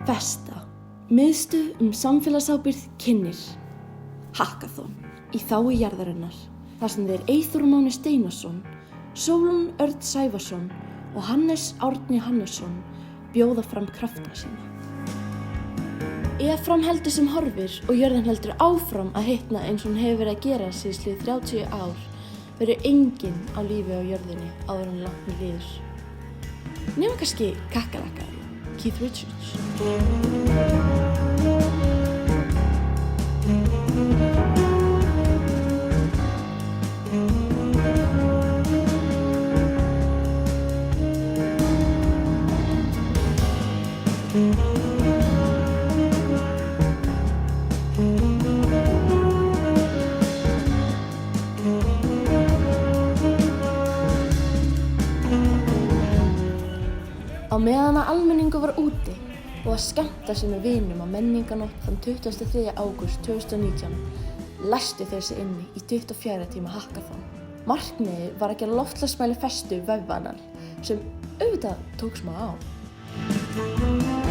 Vesta, miðstöð samfélagsábyrgð kynnir Hackathon í þágu jarðarinnar, þar sem þeir Eyþór Máni Steinarsson, Sólon Örn Sævarsson og Hannes Árni Hannesson bjóða fram krafta sína. Ef fram heldur sem horfir og jörðin heldur áfram að hitna eins og hún hefur verið að gera síðastliðin 30 ár, verður enginn á lífi á jörðinni áður en langt líður. Nema kannski kakkalakka, Keith Richards. Á meðan að almenningur var úti og að skemmta sér með vinum á menningarnótt þann 23. ágúst 2019 læstu þeir sig inni í 24 tíma hackathon. Markmiðið var að gera loftslagsmæli festu vefvanar sem auðvitað tók smá á.